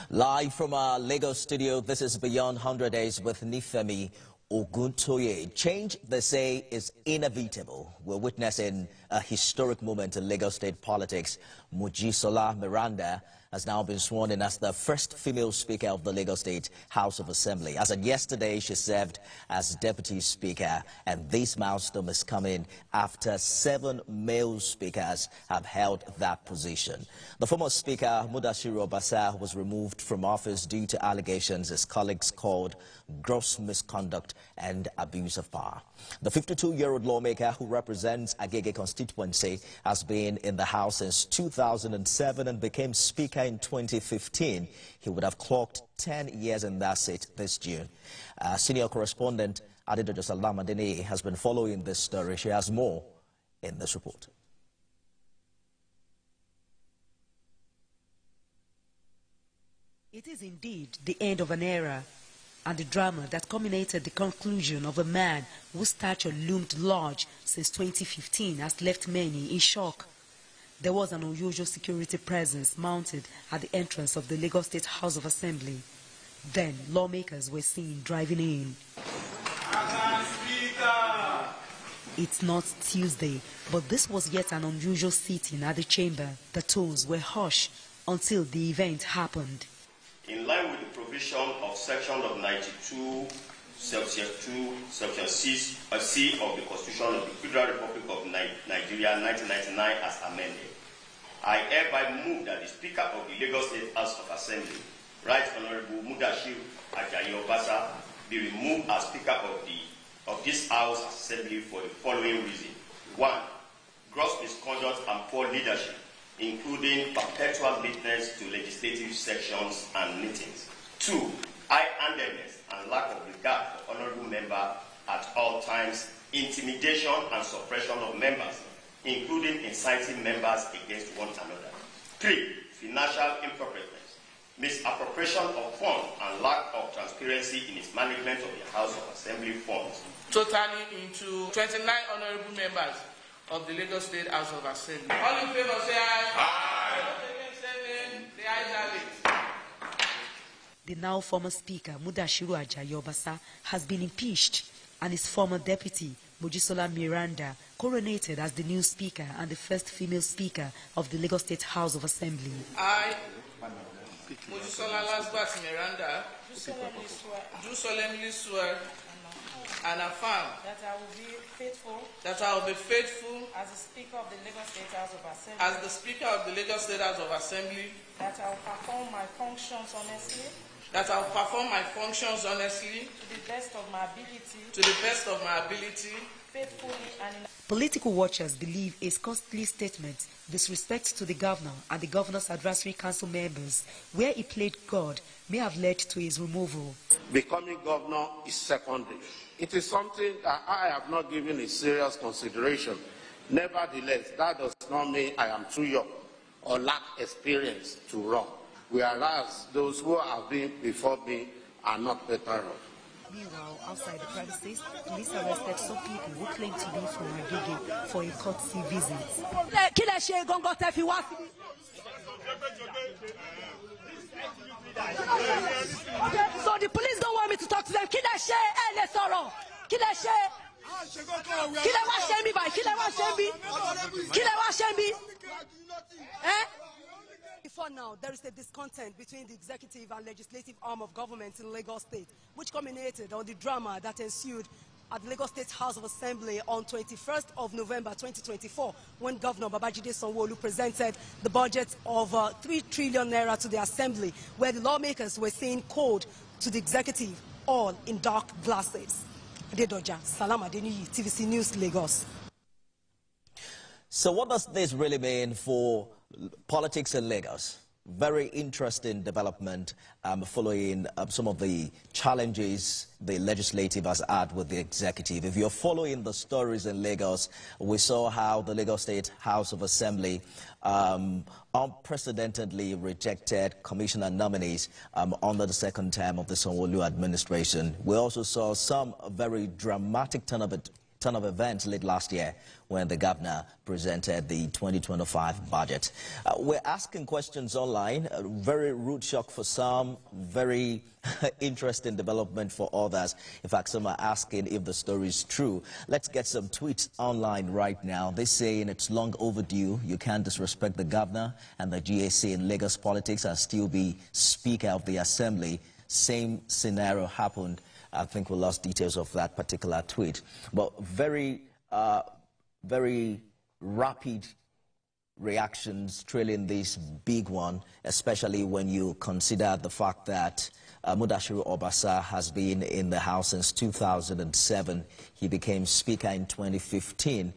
Live from our Lagos studio, this is Beyond 100 Days with Nifemi Oguntoye. Change, they say, is inevitable. We're witnessing a historic moment in Lagos state politics. Mojisola Miranda has now been sworn in as the first female speaker of the Lagos State House of Assembly. As of yesterday, she served as deputy speaker, and this milestone is coming after 7 male speakers have held that position. The former speaker, Mudashiru Obasa, was removed from office due to allegations his colleagues called gross misconduct and abuse of power. The 52-year-old lawmaker who represents Agege constituency has been in the House since 2007 and became speaker in 2015. He would have clocked 10 years in that seat this June. Senior correspondent Adeyemi Ikuforiji has been following this story. She has more in this report. It is indeed the end of an era and the drama that culminated the conclusion of a man whose stature loomed large since 2015 has left many in shock. There was an unusual security presence mounted at the entrance of the Lagos State House of Assembly. Then lawmakers were seen driving in. It's not Tuesday, but this was yet an unusual sitting at the chamber. The tones were hushed until the event happened. In line with the provision of section of 92, section 2, section 6, C of the Constitution of the Federal Republic of Nigeria, 1999, as amended, I hereby move that the Speaker of the Lagos State House of Assembly, Right Honorable Mudashiru Obasa, be removed as Speaker of this House of Assembly for the following reason: 1. Gross misconduct and poor leadership, including perpetual lateness to legislative sessions and meetings. 2. High-handedness and lack of regard for honorable member at all times, intimidation and suppression of members, including inciting members against one another. 3. Financial impropriety, misappropriation of funds and lack of transparency in its management of the House of Assembly funds. Totaling into 29 honorable members of the Lagos State House of Assembly. All in favor say aye. Aye. The ayes have it. The now former speaker, Mudashiru Obasa, has been impeached, and his former deputy, Mojisola Miranda, coronated as the new speaker and the first female speaker of the Lagos State House of Assembly. I, Mojisola Lasbat Miranda, do solemnly swear and affirm that I will be faithful. That I will be faithful as the Speaker of the Lagos State House of Assembly. As the Speaker of the Lagos State House of Assembly. That I will perform my functions honestly. That I will perform my functions honestly. To the best of my ability. To the best of my ability. Faithfully and in. Political watchers believe his costly statement disrespect to the governor and the governor's advisory council members, where he played God, may have led to his removal. Becoming governor is secondary. It is something that I have not given a serious consideration. Nevertheless, that does not mean I am too young or lack experience to run, whereas those who have been before me are not better off. Meanwhile, outside the premises, police arrested some people who claim to be from Agege for a courtesy visit. So the police don't want me to talk to them. Before now, there is a discontent between the executive and legislative arm of government in Lagos State, which culminated on the drama that ensued at the Lagos State House of Assembly on 21st of November 2024, when Governor Babajide Sanwo-Olu presented the budget of 3 trillion naira to the Assembly, where the lawmakers were saying code to the executive, all in dark glasses. Adedoja, Salam Adeniyi, TVC News, Lagos. So what does this really mean for politics in Lagos? Very interesting development following some of the challenges the legislative has had with the executive. If you're following the stories in Lagos, we saw how the Lagos State House of Assembly unprecedentedly rejected commissioner nominees under the second term of the Sanwo-Olu administration. We also saw some very dramatic turn turn of events late last year when the governor presented the 2025 budget. We're asking questions online. A very rude shock for some, very interesting development for others. In fact, some are asking if the story is true. Let's get some tweets online right now. They're saying it's long overdue. You can't disrespect the governor and the GAC in Lagos politics and still be Speaker of the Assembly. Same scenario happened. I think we lost details of that particular tweet. But very rapid reactions trailing this big one, especially when you consider the fact that Mudashiru Obasa has been in the House since 2007. He became Speaker in 2015.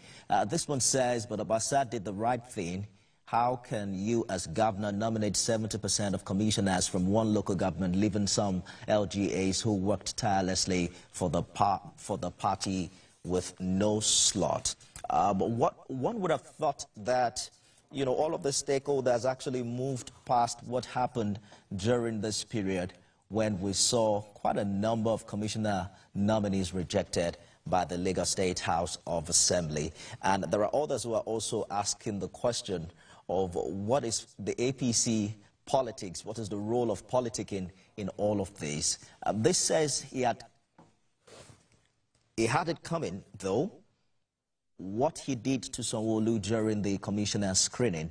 This one says, but Obasa did the right thing. How can you, as governor, nominate 70% of commissioners from one local government, leaving some LGAs who worked tirelessly for the party with no slot? But one would have thought that, you know, all of the stakeholders actually moved past what happened during this period when we saw quite a number of commissioner nominees rejected by the Lagos State House of Assembly. And there are others who are also asking the question of what is the APC politics, what is the role of politicking in all of this. This says he had it coming, though. What he did to Sanwo-Olu during the commissioner screening,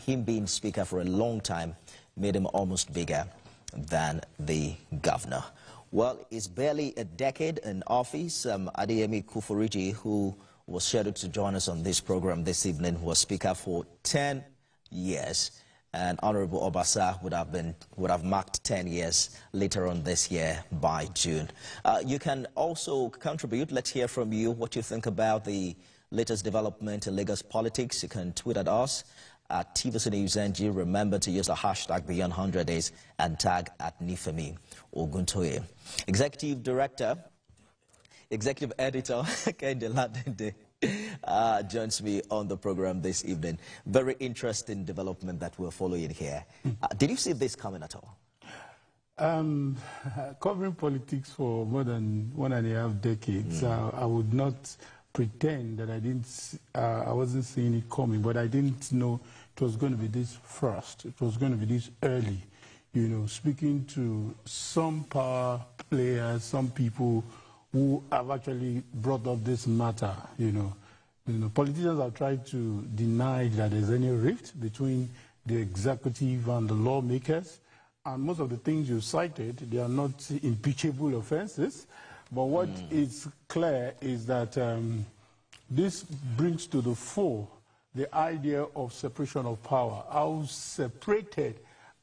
him being Speaker for a long time, made him almost bigger than the governor. Well, it's barely a decade in office. Adeyemi Ikuforiji, who was scheduled to join us on this program this evening, was Speaker for 10 years. And Honorable Obasa would have marked 10 years later on this year by June. You can also contribute. Let's hear from you what you think about the latest development in Lagos politics. You can tweet at us at TVC News NG. Remember to use the hashtag Beyond 100 Days and tag at Nifemi Oguntoye. Executive Editor Kende Ladende joins me on the program this evening. Very interesting development that we're following here. Did you see this coming at all? Covering politics for more than 1.5 decades, I would not pretend that I wasn't seeing it coming, but I didn't know it was going to be this fast. It was going to be this early. You know, speaking to some power players, some people who have actually brought up this matter, you know, politicians have tried to deny that there's any rift between the executive and the lawmakers. And most of the things you cited, they are not impeachable offenses. But what is clear is that this brings to the fore the idea of separation of power. How separated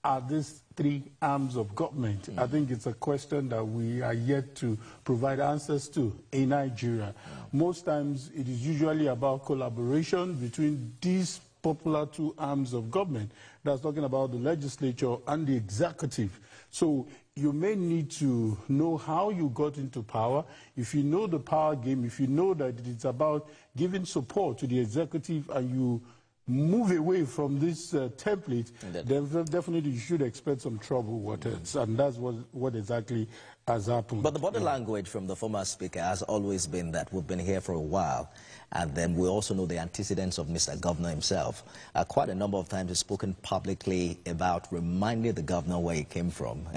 are these three arms of government? I think it's a question that we are yet to provide answers to in Nigeria. Most times it is usually about collaboration between these popular two arms of government. That's talking about the legislature and the executive. So you may need to know how you got into power. If you know the power game, if you know that it's about giving support to the executive and you move away from this template, then definitely you should expect some trouble waters. And that's what exactly has happened. But the body language from the former speaker has always been that we've been here for a while. And then we also know the antecedents of Mr. Governor himself. Quite a number of times he's spoken publicly about reminding the governor where he came from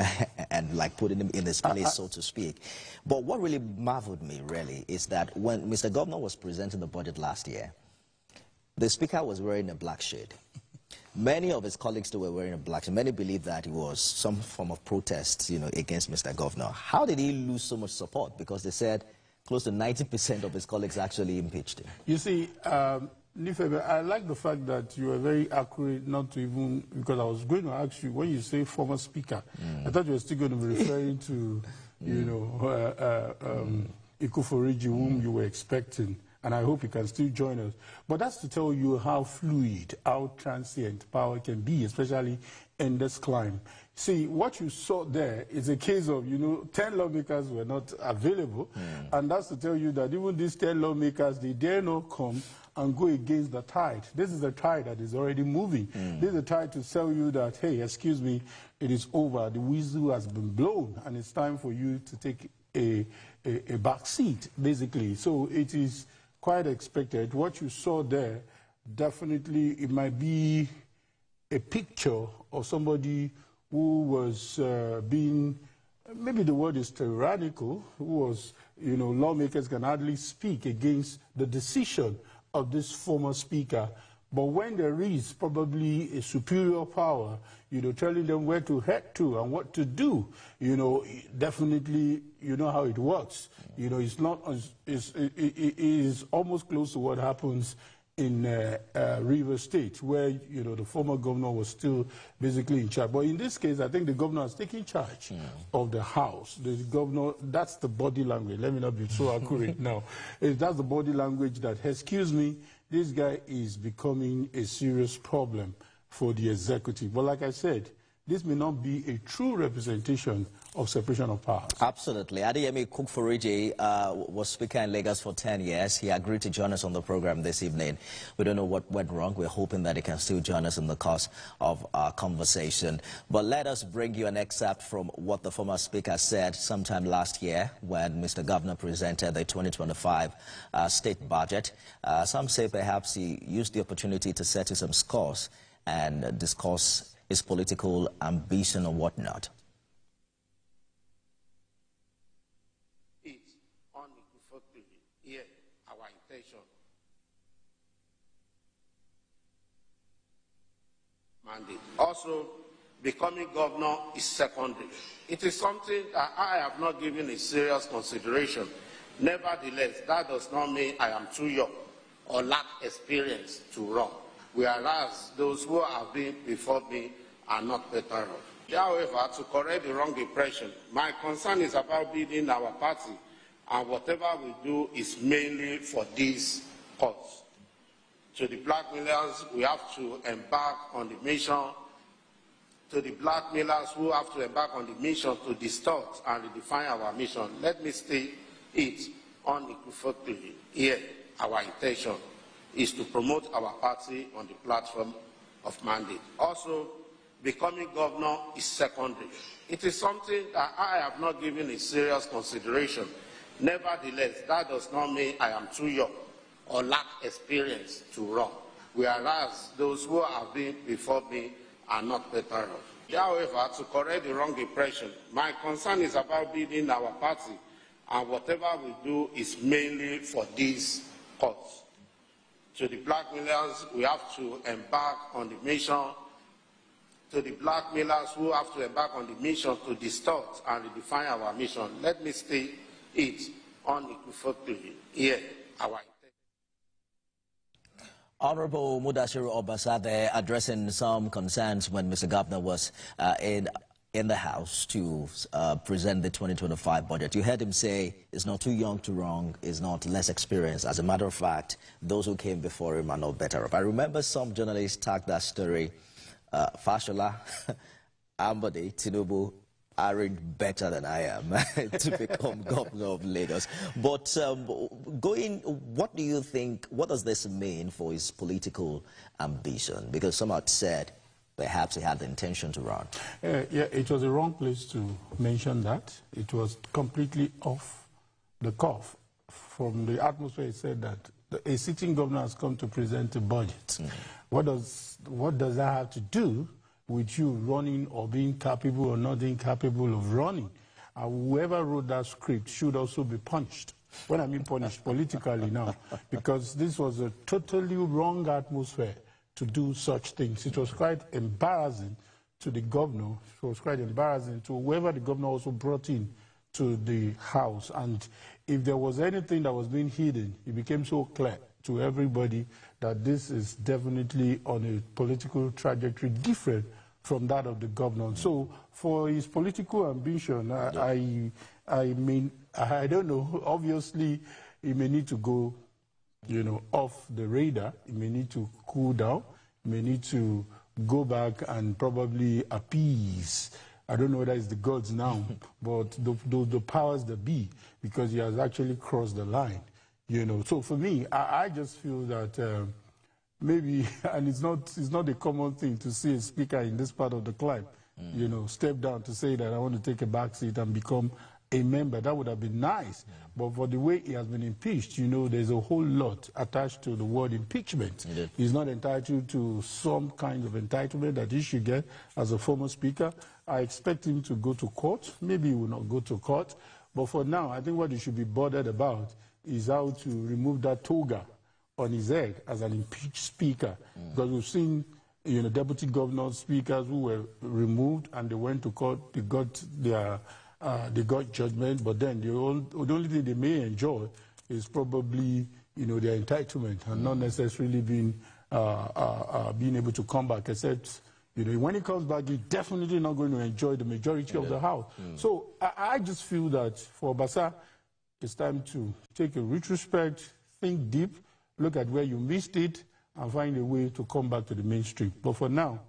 and like putting him in his place, so to speak. But what really marveled me, really, is that when Mr. Governor was presenting the budget last year, the speaker was wearing a black shade. Many of his colleagues too were wearing a black shade. Many believe that it was some form of protest, you know, against Mr. Governor. How did he lose so much support? Because they said close to 90% of his colleagues actually impeached him. You see, Nifebe, I like the fact that you were very accurate, not to even, because I was going to ask you, when you say former speaker, I thought you were still going to be referring to, you know, Ikuforiji, whom you were expecting. And I hope you can still join us. But that's to tell you how fluid, how transient power can be, especially in this climate. See, what you saw there is a case of, you know, 10 lawmakers were not available. And that's to tell you that even these 10 lawmakers, they dare not come and go against the tide. This is a tide that is already moving. This is a tide to tell you that, hey, excuse me, it is over. The whistle has been blown, and it's time for you to take a back seat, basically. So it is quite expected. What you saw there, definitely it might be a picture of somebody who was being, maybe the word is tyrannical, who was, you know, lawmakers can hardly speak against the decision of this former speaker. But when there is probably a superior power, you know, telling them where to head to and what to do, you know, definitely, you know how it works. You know, it's not, it is almost close to what happens in River State, where, you know, the former governor was still basically in charge. But in this case, I think the governor has taken charge of the House. The governor, that's the body language. Let me not be so accurate now. That's the body language that, excuse me, this guy is becoming a serious problem for the executive. But like I said, this may not be a true representation of separation of powers. Absolutely. Adeyemi Ikuforiji was Speaker in Lagos for 10 years. He agreed to join us on the program this evening. We don't know what went wrong. We're hoping that he can still join us in the course of our conversation. But let us bring you an excerpt from what the former Speaker said sometime last year when Mr. Governor presented the 2025 state budget. Some say perhaps he used the opportunity to settle some scores and discuss his political ambition or whatnot. It's unequivocally here our intention. Mandate. Also, becoming governor is secondary. It is something that I have not given a serious consideration. Nevertheless, that does not mean I am too young or lack experience to run, whereas those who have been before me are not better off. However, to correct the wrong impression, my concern is about building our party, and whatever we do is mainly for this cause. To the blackmailers, we have to embark on the mission. To the blackmailers who have to embark on the mission to distort and redefine our mission, let me state it unequivocally here. Our intention is to promote our party on the platform of mandate. Also, becoming governor is secondary. It is something that I have not given a serious consideration. Nevertheless, that does not mean I am too young or lack experience to run, whereas those who have been before me are not better off. However, to correct the wrong impression, my concern is about building our party, and whatever we do is mainly for this cause. To the blackmailers, we have to embark on the mission. To the blackmailers who have to embark on the mission to distort and redefine our mission, let me state it unequivocally here. Our Honorable Mudashiru Obasa there addressing some concerns when Mr. Governor was in the House to present the 2025 budget. You heard him say it's not too young to run, it's not less experienced. As a matter of fact, those who came before him are not better off. I remember some journalists tagged that story. Fashola, Ambode, Tinubu aren't better than I am to become governor of Lagos. But what do you think, what does this mean for his political ambition? Because some had said perhaps he had the intention to run. Yeah, it was the wrong place to mention that. It was completely off the cuff. From the atmosphere, it said that a sitting governor has come to present a budget. What does that have to do with you running or being capable or not being capable of running? Whoever wrote that script should also be punished. When I mean punished politically now, because this was a totally wrong atmosphere to do such things. It was quite embarrassing to the governor. It was quite embarrassing to whoever the governor also brought in to the House. And if there was anything that was being hidden, it became so clear to everybody that this is definitely on a political trajectory different from that of the governor. So for his political ambition, I mean, I don't know, obviously he may need to go, you know, off the radar. He may need to cool down. He may need to go back and probably appease. I don't know whether it's the gods now, but the powers that be, because he has actually crossed the line. You know, so for me, I just feel that maybe, and it's not a common thing to see a speaker in this part of the climb, you know, step down to say that I want to take a back seat and become a member. That would have been nice. But for the way he has been impeached, you know, there's a whole lot attached to the word impeachment. He's not entitled to some kind of entitlement that he should get as a former speaker. I expect him to go to court. Maybe he will not go to court. But for now, I think what he should be bothered about is how to remove that toga on his head as an impeached speaker. Because we've seen, you know, deputy governors, speakers who were removed and they went to court, they got judgment, but then the only thing they may enjoy is probably, you know, their entitlement and not necessarily being able to come back, except, you know, when he comes back, he's definitely not going to enjoy the majority of the House. So I just feel that for Obasa, it's time to take a retrospect, think deep, look at where you missed it, and find a way to come back to the mainstream. But for now,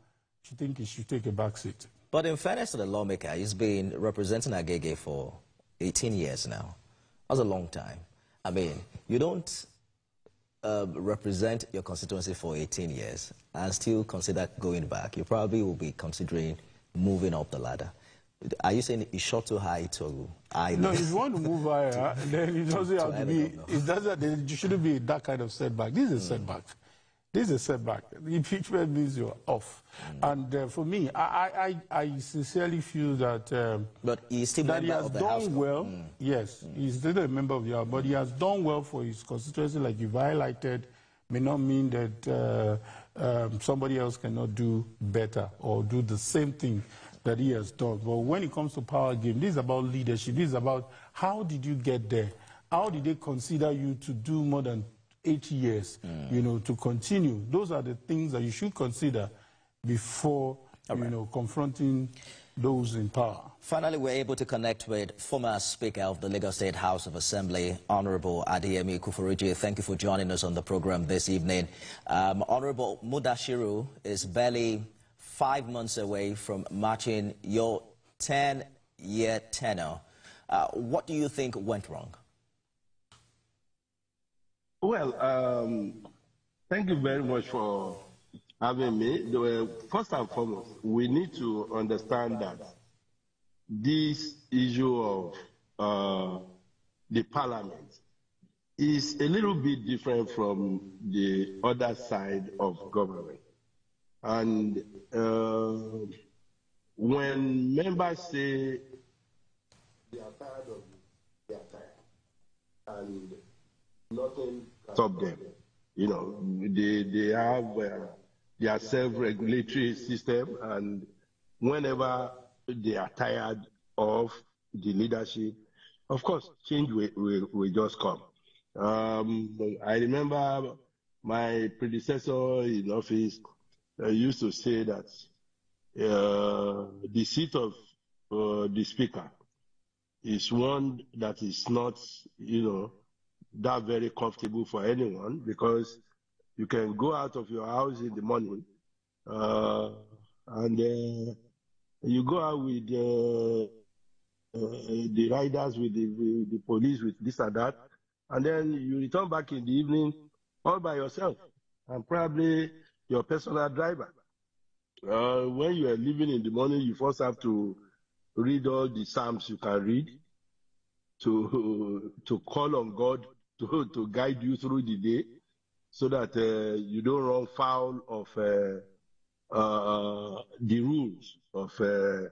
I think he should take a back seat. But in fairness to the lawmaker, he's been representing Agege for 18 years now. That's a long time. I mean, you don't represent your constituency for 18 years and still consider going back. You probably will be considering moving up the ladder. Are you saying it's shot too high to high? No, if you want to move higher, then it doesn't have to be. It shouldn't be that kind of setback. This is a setback. This is a setback. The impeachment means you're off. And for me, I sincerely feel that, but he's still that he has done well. Yes, he's still a member of the House, but he has done well for his constituency, like you've highlighted. May not mean that somebody else cannot do better or do the same thing that he has done. But when it comes to power game, this is about leadership. This is about how did you get there? How did they consider you to do more than 8 years, you know, to continue? Those are the things that you should consider before, you know, confronting those in power. Finally, we're able to connect with former Speaker of the Lagos State House of Assembly, Honorable Adeyemi Ikuforiji. Thank you for joining us on the program this evening. Honorable Mudashiru is barely 5 months away from marching your 10-year tenure. What do you think went wrong? Well, thank you very much for having me. First and foremost, we need to understand that this issue of the parliament is a little bit different from the other side of government. And when members say they are tired of it, they are tired. And nothing can stop them. You know, they have their self-regulatory system, and whenever they are tired of the leadership, of course, change will just come. I remember my predecessor in office used to say that the seat of the speaker is one that is not, you know, that very comfortable for anyone, because you can go out of your house in the morning and you go out with the riders, with the police, with this and that, and then you return back in the evening all by yourself, and probably your personal driver. When you are leaving in the morning, you first have to read all the Psalms you can read, to call on God to guide you through the day, so that you don't run foul of the rules of the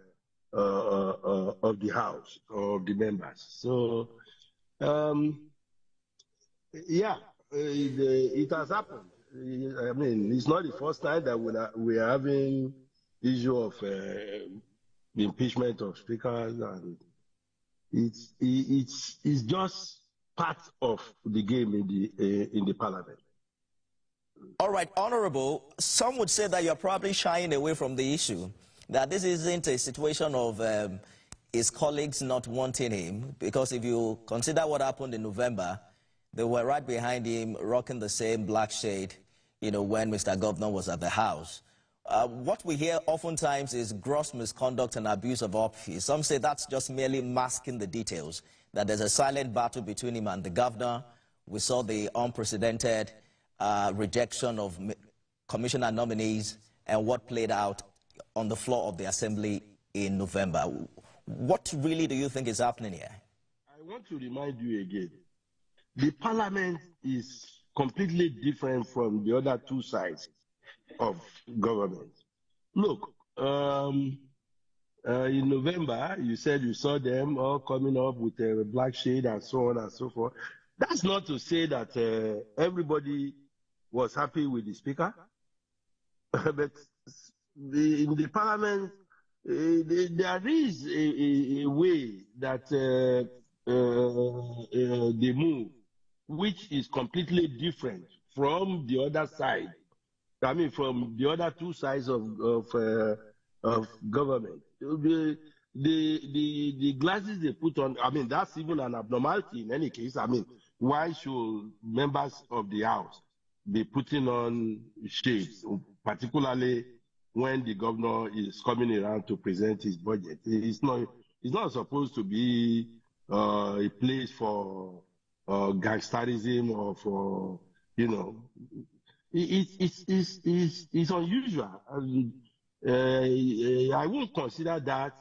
House or of the members. So, yeah, it has happened. I mean, it's not the first time that we are having issue of the impeachment of speakers, and it's just part of the game in the parliament. All right, Honorable, some would say that you're probably shying away from the issue, that this isn't a situation of his colleagues not wanting him, because if you consider what happened in November, they were right behind him, rocking the same black shade, you know, when Mr. Governor was at the House. What we hear oftentimes is gross misconduct and abuse of office. Some say that's just merely masking the details, that there's a silent battle between him and the governor. We saw the unprecedented rejection of commissioner nominees and what played out on the floor of the Assembly in November. What really do you think is happening here? want to remind you again, the parliament is completely different from the other two sides of government. Look, in November, you said you saw them all coming up with a black shade and so on and so forth. That's not to say that everybody was happy with the speaker, but in the parliament, there is a way that they move, which is completely different from the other side. I mean, from the other two sides of government. The glasses they put on, I mean, that's even an abnormality in any case. I mean, why should members of the House be putting on shades, particularly when the governor is coming around to present his budget? It's not supposed to be a place for gangsterism or for, you know, it's unusual. I won't consider that.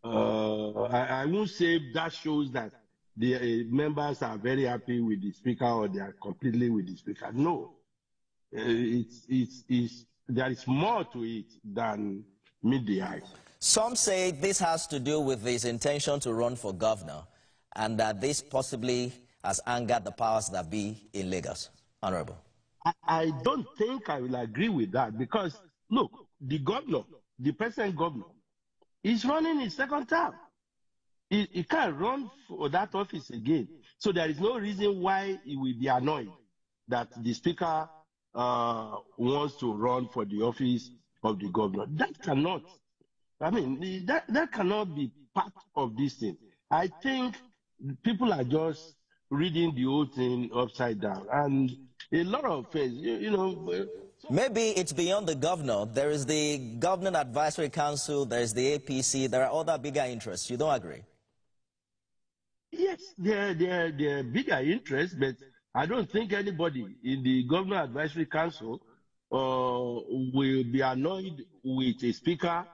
I won't say that shows that the members are very happy with the speaker or they are completely with the speaker. No, there is more to it than meet the eye. Some say this has to do with his intention to run for governor, and that this possibly has angered the powers that be in Lagos. Honorable. I don't think I will agree with that because, look, the governor, the present governor, is running his second term. He can't run for that office again. So there is no reason why he will be annoyed that the speaker wants to run for the office of the governor. That cannot, I mean, that cannot be part of this thing. I think people are just reading the whole thing upside down. And a lot of things, you know. Maybe it's beyond the governor. There is the Government Advisory Council, there is the APC, there are other bigger interests. You don't agree? Yes, there are bigger interests, but I don't think anybody in the Government Advisory Council will be annoyed with a speaker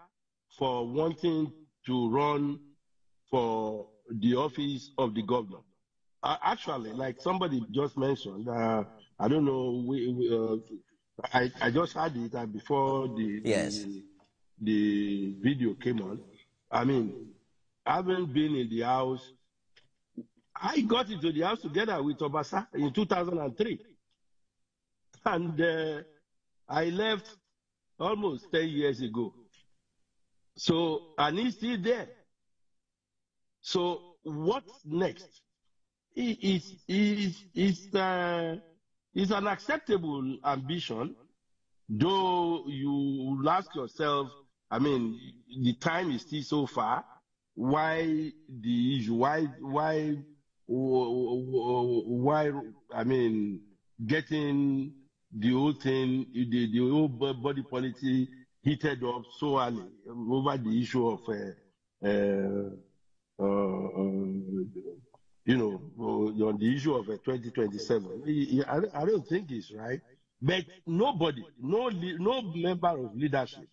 for wanting to run for the office of the governor. Actually, like somebody just mentioned, I don't know, I just had it before the video came on. I mean, having been in the House, I got into the House together with Obasa in 2003. And I left almost 10 years ago. So, and he's still there. So, what's next? It's an acceptable ambition, though you ask yourself, I mean, the time is still so far. Why the issue? Why? I mean, getting the whole thing, the whole body policy heated up so early over the issue of you know, on the issue of 2027. I don't think it's right. But nobody, no member of leadership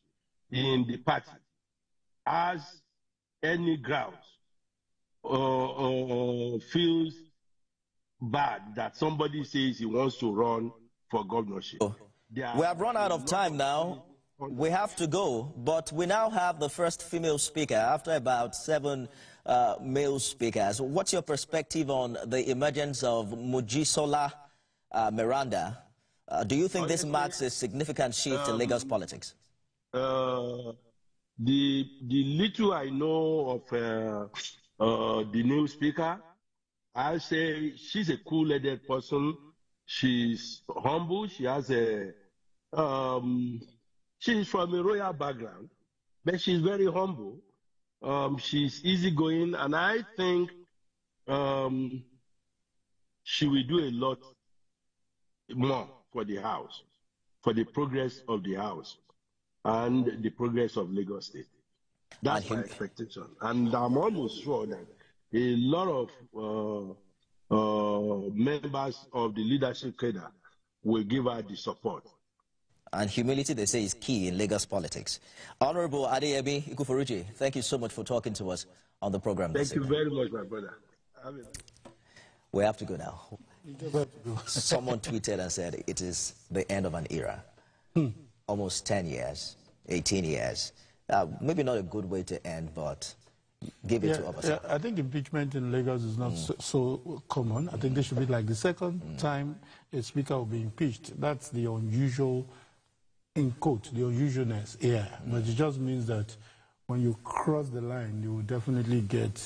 in the party has any grounds or feels bad that somebody says he wants to run for governorship. We have run out of time now. We have to go, but we now have the first female speaker after about 7 male speakers. What's your perspective on the emergence of Mojisola Miranda? Do you think this marks a significant shift in Lagos politics? The little I know of the new speaker, I'll say she's a cool-headed person. She's humble. She has she's from a royal background, but she's very humble. She's easygoing, and I think she will do a lot more for the House, for the progress of the House, and the progress of Lagos State. That's my expectation. And I'm almost sure that a lot of members of the leadership cadre will give her the support. And humility, they say, is key in Lagos politics. Honorable Adeyemi Ikuforiji, thank you so much for talking to us on the program. Thank you very much, my brother. We have to go now. Someone tweeted and said it is the end of an era. Almost 10 years, 18 years. Maybe not a good way to end, but give it to Obasa. Yeah, I think impeachment in Lagos is not so common. I think this should be like the second time a speaker will be impeached. That's the unusual, in quote, the unusualness here. But it just means that when you cross the line, you will definitely get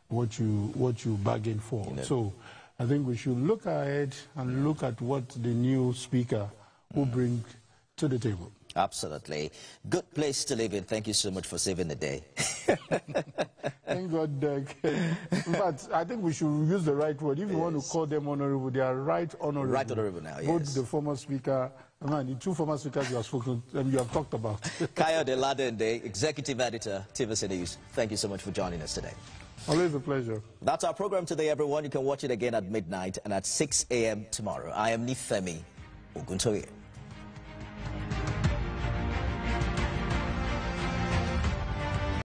what you bargained for. So I think we should look ahead and look at what the new speaker will bring to the table. Absolutely. Good place to live in. Thank you so much for saving the day. Thank God, Doug. But I think we should use the right word. If you want to call them honorable, they are right honorable. Right honorable now, yes. Both the former speaker, the two former speakers you have talked about. Kayode Ladende, Executive Editor, TVC News. Thank you so much for joining us today. Always a pleasure. That's our program today, everyone. You can watch it again at midnight and at 6 a.m. tomorrow. I am Nifemi Oguntoye.